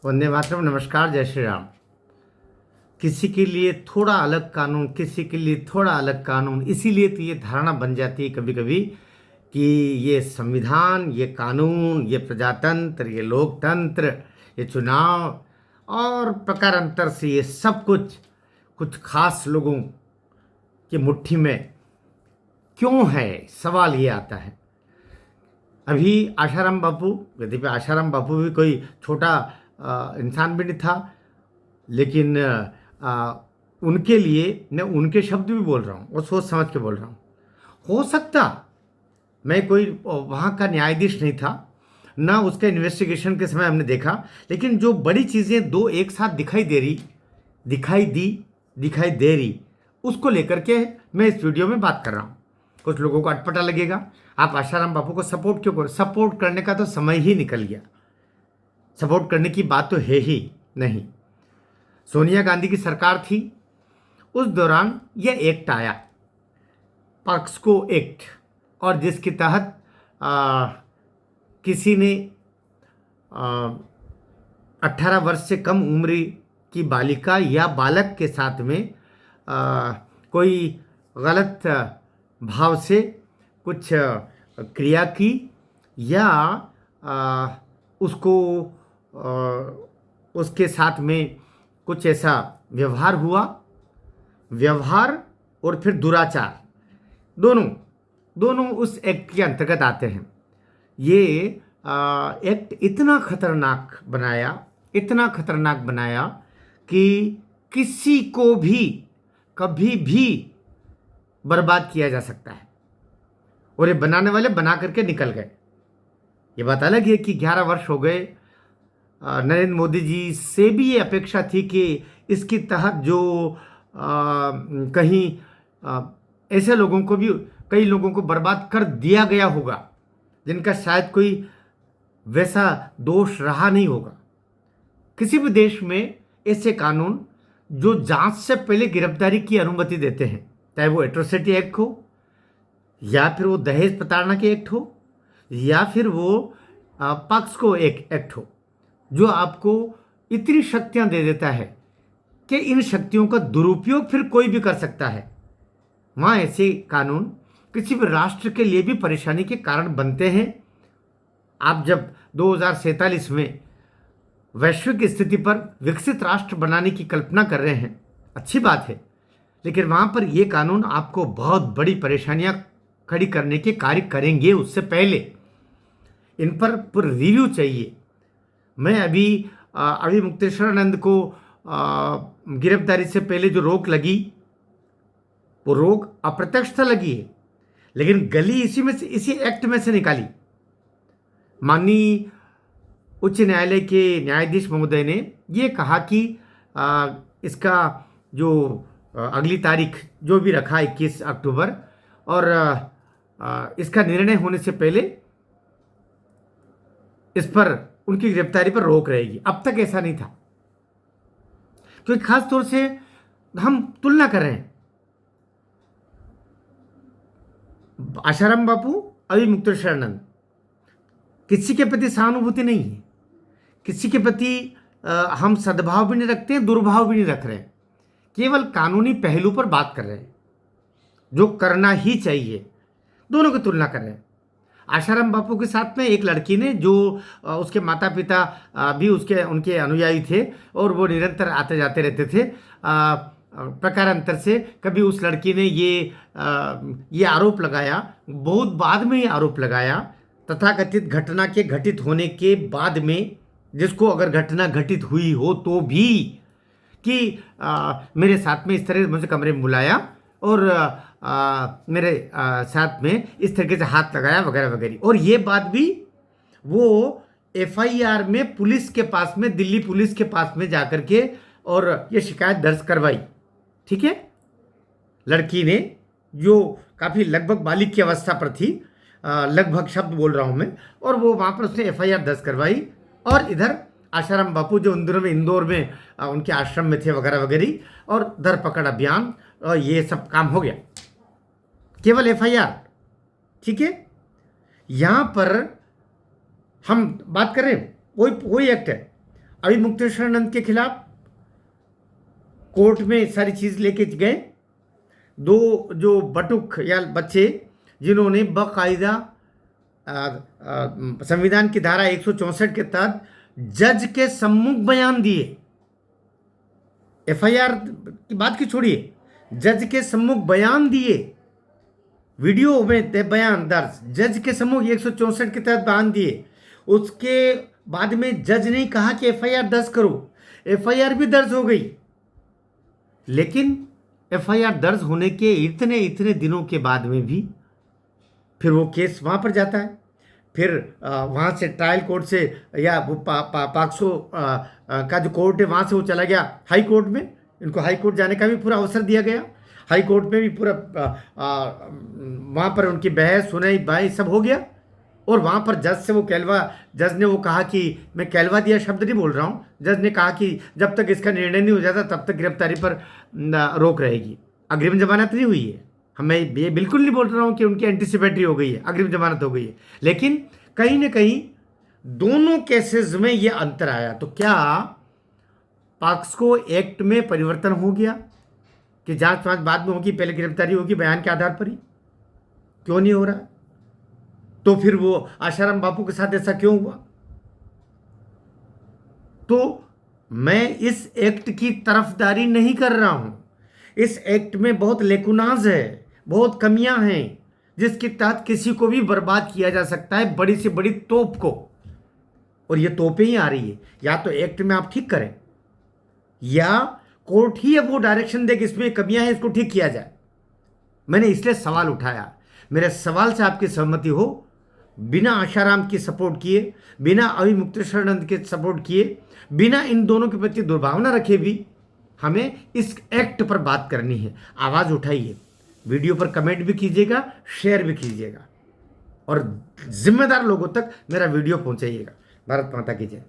वंदे मातरम। नमस्कार, जय श्री राम। किसी के लिए थोड़ा अलग कानून, किसी के लिए थोड़ा अलग कानून, इसीलिए तो ये धारणा बन जाती है कभी कभी कि ये संविधान, ये कानून, ये प्रजातंत्र, ये लोकतंत्र, ये चुनाव और प्रकारांतर से ये सब कुछ कुछ खास लोगों की मुट्ठी में क्यों है। सवाल ये आता है। अभी आशाराम बापू, यद्यपि आशाराम बापू भी कोई छोटा इंसान भी नहीं था, लेकिन उनके लिए मैं उनके शब्द भी बोल रहा हूँ और सोच समझ के बोल रहा हूँ। हो सकता मैं कोई वहाँ का न्यायाधीश नहीं था, ना उसका इन्वेस्टिगेशन के समय हमने देखा, लेकिन जो बड़ी चीज़ें दो एक साथ दिखाई दे रही, उसको लेकर के मैं इस वीडियो में बात कर रहा हूँ। कुछ लोगों को अटपटा लगेगा, आप आशाराम बापू को सपोर्ट क्यों करो? सपोर्ट करने का तो समय ही निकल गया, सपोर्ट करने की बात तो है ही नहीं। सोनिया गांधी की सरकार थी, उस दौरान यह एक्ट आया, पॉक्सो एक्ट, और जिसके तहत किसी ने 18 वर्ष से कम उम्र की बालिका या बालक के साथ में कोई गलत भाव से कुछ क्रिया की या उसको उसके साथ में कुछ ऐसा व्यवहार हुआ, व्यवहार और फिर दुराचार, दोनों दोनों उस एक्ट के अंतर्गत आते हैं। ये एक्ट इतना खतरनाक बनाया कि किसी को भी कभी भी बर्बाद किया जा सकता है, और ये बनाने वाले बना करके निकल गए। ये बात अलग है कि 11 वर्ष हो गए, नरेंद्र मोदी जी से भी ये अपेक्षा थी कि इसके तहत जो कहीं ऐसे लोगों को भी, कई लोगों को बर्बाद कर दिया गया होगा जिनका शायद कोई वैसा दोष रहा नहीं होगा। किसी भी देश में ऐसे कानून जो जांच से पहले गिरफ्तारी की अनुमति देते हैं, चाहे वो एट्रोसिटी एक्ट हो, या फिर वो दहेज प्रताड़ना के एक्ट हो, या फिर वो पॉक्सो एक्ट हो, जो आपको इतनी शक्तियां दे देता है कि इन शक्तियों का दुरुपयोग फिर कोई भी कर सकता है। वहाँ ऐसे कानून किसी भी राष्ट्र के लिए भी परेशानी के कारण बनते हैं। आप जब 2047 में वैश्विक स्थिति पर विकसित राष्ट्र बनाने की कल्पना कर रहे हैं, अच्छी बात है, लेकिन वहाँ पर ये कानून आपको बहुत बड़ी परेशानियाँ खड़ी करने के कार्य करेंगे। उससे पहले इन पर पूरा रिव्यू चाहिए। मैं अभी मुक्तेश्वरानंद को गिरफ्तारी से पहले जो रोक लगी, वो रोक अप्रत्यक्ष लगी है, लेकिन गली इसी एक्ट में से निकाली। माननीय उच्च न्यायालय के न्यायाधीश महोदय ने ये कहा कि इसका जो अगली तारीख जो भी रखा 21 अक्टूबर, और इसका निर्णय होने से पहले इस पर उनकी गिरफ्तारी पर रोक रहेगी। अब तक ऐसा नहीं था, क्योंकि खास तौर से हम तुलना कर रहे हैं आशाराम बापू, अभी मुक्तेश्वरानंद। किसी के प्रति सहानुभूति नहीं है, किसी के प्रति हम सद्भाव भी नहीं रखते हैं, दुर्भाव भी नहीं रख रहे हैं, केवल कानूनी पहलू पर बात कर रहे हैं, जो करना ही चाहिए। दोनों की तुलना कर रहे हैं। आशाराम बापू के साथ में एक लड़की ने, जो उसके माता पिता भी उनके अनुयायी थे, और वो निरंतर आते जाते रहते थे। प्रकारांतर से कभी उस लड़की ने ये आरोप लगाया, बहुत बाद में ये आरोप लगाया, तथाकथित घटना के घटित होने के बाद में, जिसको अगर घटना घटित हुई हो तो भी, कि मेरे साथ में इस तरह मुझे कमरे में बुलाया और मेरे साथ में इस तरीके से हाथ लगाया वगैरह वगैरह। और ये बात भी वो एफआईआर में पुलिस के पास में, दिल्ली पुलिस के पास में जाकर के और ये शिकायत दर्ज करवाई। ठीक है, लड़की ने, जो काफ़ी लगभग बालिग की अवस्था पर थी, लगभग शब्द बोल रहा हूँ मैं, और वो वहाँ पर उसने एफआईआर दर्ज करवाई। और इधर आशाराम बापू जो इंदौर में उनके आश्रम में थे वगैरह वगैरह, और धरपकड़ अभियान और ये सब काम हो गया, केवल एफआईआर। ठीक है, यहाँ पर हम बात कर रहे हैं वही एक्ट है। अभी मुक्तेश्वरानंद के खिलाफ कोर्ट में सारी चीज लेके गए। दो जो बटुक या बच्चे जिन्होंने बाकायदा संविधान की धारा 164 के तहत जज के सम्मुख बयान दिए, एफआईआर की बात की छोड़िए, जज के सम्मुख बयान दिए, वीडियो में बयान दर्ज, जज के सम्मुख 164 के तहत बयान दिए। उसके बाद में जज ने कहा कि एफआईआर दर्ज करो, एफआईआर भी दर्ज हो गई। लेकिन एफआईआर दर्ज होने के इतने इतने दिनों के बाद में भी फिर वो केस वहाँ पर जाता है, फिर वहाँ से ट्रायल कोर्ट से या वो पाक्सो का जो कोर्ट है वहाँ से वो चला गया हाई कोर्ट में। इनको हाई कोर्ट जाने का भी पूरा अवसर दिया गया, हाई कोर्ट में भी पूरा वहाँ पर उनकी बहस सुनाई बाई सब हो गया। और वहाँ पर जज से वो जज ने वो कहा कि मैं कैलवा दिया शब्द नहीं बोल रहा हूँ, जज ने कहा कि जब तक इसका निर्णय नहीं हो जाता तब तक गिरफ्तारी पर रोक रहेगी। अग्रिम जमानत नहीं हुई है, मैं ये बिल्कुल नहीं बोल रहा हूँ कि उनकी एंटीसिपेटरी हो गई है, अग्रिम जमानत हो गई है, लेकिन कहीं ना कहीं दोनों केसेस में ये अंतर आया। तो क्या पॉक्सो एक्ट में परिवर्तन हो गया कि जांच पांच बाद में होगी, पहले गिरफ्तारी होगी बयान के आधार पर ही? क्यों नहीं हो रहा? तो फिर वो आशाराम बापू के साथ ऐसा क्यों हुआ? तो मैं इस एक्ट की तरफदारी नहीं कर रहा हूं। इस एक्ट में बहुत लेकुनाज है, बहुत कमियां हैं जिसके तहत किसी को भी बर्बाद किया जा सकता है, बड़ी से बड़ी तोप को। और ये तोपें ही आ रही है। या तो एक्ट में आप ठीक करें या कोर्ट ही अब वो डायरेक्शन दे कि इसमें कमियां हैं, इसको ठीक किया जाए। मैंने इसलिए सवाल उठाया। मेरे सवाल से आपकी सहमति हो, बिना आशाराम की सपोर्ट किए, बिना अभी मुक्तेश्वरानंद के सपोर्ट किए, बिना इन दोनों के प्रति दुर्भावना रखे भी हमें इस एक्ट पर बात करनी है। आवाज़ उठाइए, वीडियो पर कमेंट भी कीजिएगा, शेयर भी कीजिएगा और जिम्मेदार लोगों तक मेरा वीडियो पहुंचाइएगा। भारत माता की जय।